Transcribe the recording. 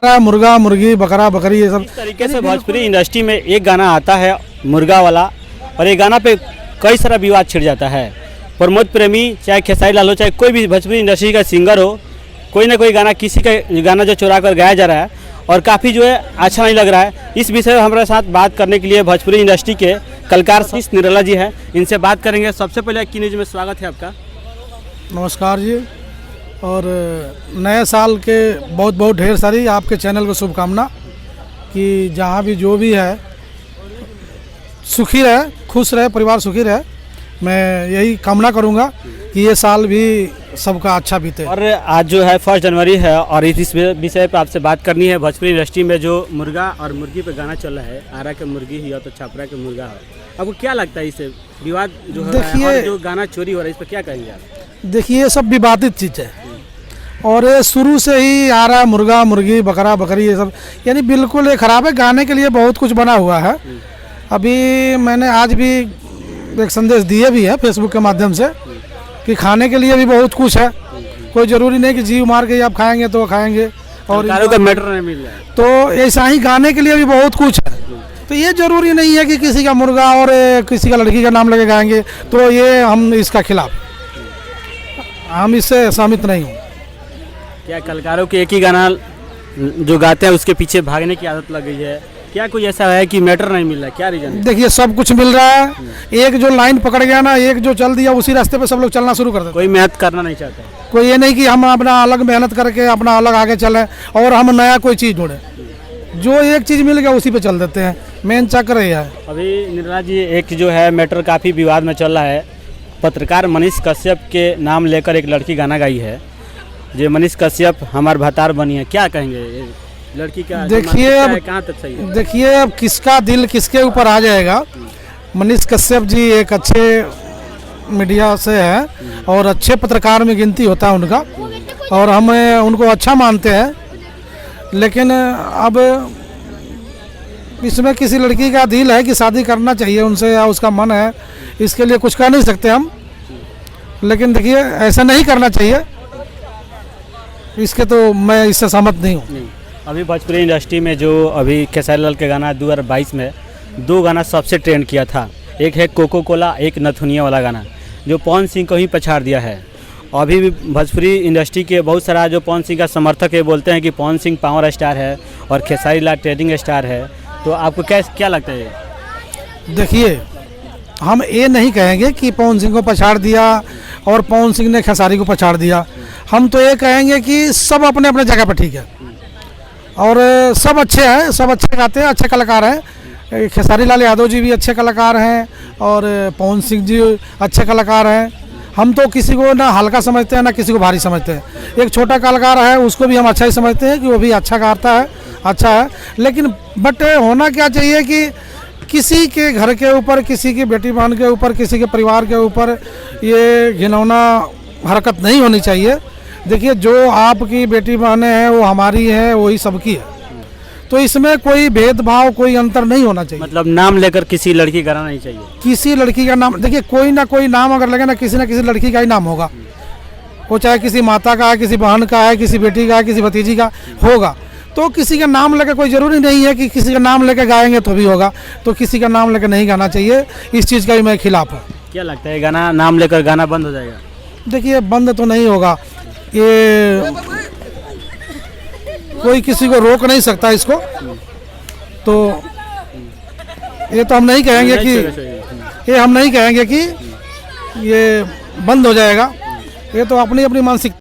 मुर्गा मुर्गी बकरा बकरी ये सब इस तरीके से भोजपुरी इंडस्ट्री में एक गाना आता है मुर्गा वाला, और ये गाना पे कई सारा विवाद छिड़ जाता है। प्रमोद प्रेमी चाहे खेसारी लाल हो, चाहे कोई भी भोजपुरी इंडस्ट्री का सिंगर हो, कोई ना कोई गाना किसी का गाना जो चुरा कर गाया जा रहा है और काफ़ी जो है अच्छा नहीं लग रहा है। इस विषय में हमारे साथ बात करने के लिए भोजपुरी इंडस्ट्री के कलाकार सतीश निराला जी हैं, इनसे बात करेंगे। सबसे पहले की न्यूज़ में स्वागत है आपका। नमस्कार जी, और नए साल के बहुत बहुत ढेर सारी आपके चैनल को शुभकामना कि जहाँ भी जो भी है सुखी रहे, खुश रहे, परिवार सुखी रहे। मैं यही कामना करूँगा कि ये साल भी सबका अच्छा बीते। और आज जो है 1 जनवरी है और इस विषय पर आपसे बात करनी है। भोजपुरी इंडस्ट्री में जो मुर्गा और मुर्गी पे गाना चल रहा है, आरा के मुर्गी ही हो तो छपरा के मुर्गा हो, आपको क्या लगता है इससे विवाद जो है और जो गाना चोरी हो रहा है, इस पर क्या कहेंगे आप? देखिए, ये सब विवादित चीज़ है और ये शुरू से ही आ रहा है। मुर्गा मुर्गी बकरा बकरी ये सब यानी बिल्कुल ये ख़राब है। गाने के लिए बहुत कुछ बना हुआ है। अभी मैंने आज भी एक संदेश दिए भी है फेसबुक के माध्यम से कि खाने के लिए भी बहुत कुछ है। कोई ज़रूरी नहीं कि जीव मार के आप खाएंगे तो खाएंगे और का मैटर नहीं मिल रहा है। तो ऐसा ही गाने के लिए भी बहुत कुछ है। तो ये ज़रूरी नहीं है कि किसी का मुर्गा और किसी का लड़की का नाम लेके गाएंगे, तो ये हम इसका खिलाफ, हम इससे सहमत नहीं हूँ। क्या कलाकारों के एक ही गाना जो गाते हैं उसके पीछे भागने की आदत लग गई है? क्या कोई ऐसा है कि मैटर नहीं मिल रहा है? क्या रीजन है? देखिए, सब कुछ मिल रहा है। एक जो लाइन पकड़ गया ना, एक जो चल दिया, उसी रास्ते पे सब लोग चलना शुरू कर देते। कोई मेहनत करना नहीं चाहता, कोई ये नहीं कि हम अपना अलग मेहनत करके अपना अलग आगे चलें और हम नया कोई चीज़ ढूंढें। जो एक चीज़ मिल गया उसी पे चल देते हैं। मेन चक्कर ये है। अभी निराला जी, एक जो है मैटर काफ़ी विवाद में चल रहा है। पत्रकार मनीष कश्यप के नाम लेकर एक लड़की गाना गाई है, जो मनीष कश्यप हमारे भतार बनी है। क्या कहेंगे ये लड़की का? देखिए, कहाँ तक सही है? देखिए, अब किसका दिल किसके ऊपर आ जाएगा। मनीष कश्यप जी एक अच्छे मीडिया से है और अच्छे पत्रकार में गिनती होता है उनका, और हम उनको अच्छा मानते हैं। लेकिन अब इसमें किसी लड़की का दिल है कि शादी करना चाहिए उनसे या उसका मन है, इसके लिए कुछ कह नहीं सकते हम। लेकिन देखिए, ऐसा नहीं करना चाहिए, इसके तो मैं इससे सहमत नहीं हूँ। अभी भोजपुरी इंडस्ट्री में जो अभी खेसारी लाल के गाना 2022 में 2 गाना सबसे ट्रेंड किया था, एक है कोको कोला, एक नथुनिया वाला गाना, जो पवन सिंह को ही पछाड़ दिया है। अभी भी भोजपुरी इंडस्ट्री के बहुत सारा जो पवन सिंह का समर्थक है बोलते हैं कि पवन सिंह पावर स्टार है और खेसारी लाल ट्रेडिंग स्टार है। तो आपको क्या लगता है? देखिए, हम ये नहीं कहेंगे कि पवन सिंह को पछाड़ दिया और पवन सिंह ने खेसारी को पछाड़ दिया। हम तो ये कहेंगे कि सब अपने अपने जगह पर ठीक है और सब अच्छे हैं, सब अच्छे गाते हैं, अच्छे कलाकार हैं। खेसारी लाल यादव जी भी अच्छे कलाकार हैं और पवन सिंह जी अच्छे कलाकार हैं। हम तो किसी को ना हल्का समझते हैं ना किसी को भारी समझते हैं। एक छोटा कलाकार है, उसको भी हम अच्छा ही समझते हैं कि वो भी अच्छा गाता है, अच्छा है। लेकिन बट होना क्या चाहिए कि किसी के घर के ऊपर, किसी की बेटी बहन के ऊपर, किसी के परिवार के ऊपर ये घिनौना हरकत नहीं होनी चाहिए। देखिए, जो आपकी बेटी बहनें हैं वो हमारी हैं, वही सबकी है। तो इसमें कोई भेदभाव, कोई अंतर नहीं होना चाहिए। मतलब नाम लेकर किसी लड़की का नहीं चाहिए? किसी लड़की का नाम, देखिए, कोई ना कोई नाम अगर लगे ना, किसी ना किसी लड़की का ही नाम होगा। वो चाहे किसी माता का है, किसी बहन का है, किसी बेटी का है, किसी भतीजी का होगा। तो किसी का नाम लेकर कोई ज़रूरी नहीं है कि किसी का नाम लेकर गाएंगे तो भी होगा। तो किसी का नाम लेकर नहीं गाना चाहिए, इस चीज़ का भी मैं खिलाफ हूँ। क्या लगता है, गाना नाम लेकर गाना बंद हो जाएगा? देखिए, बंद तो नहीं होगा, ये कोई किसी को रोक नहीं सकता इसको। तो ये तो हम नहीं कहेंगे कि ये हम नहीं कहेंगे कि ये बंद हो जाएगा। ये तो अपनी अपनी मानसिक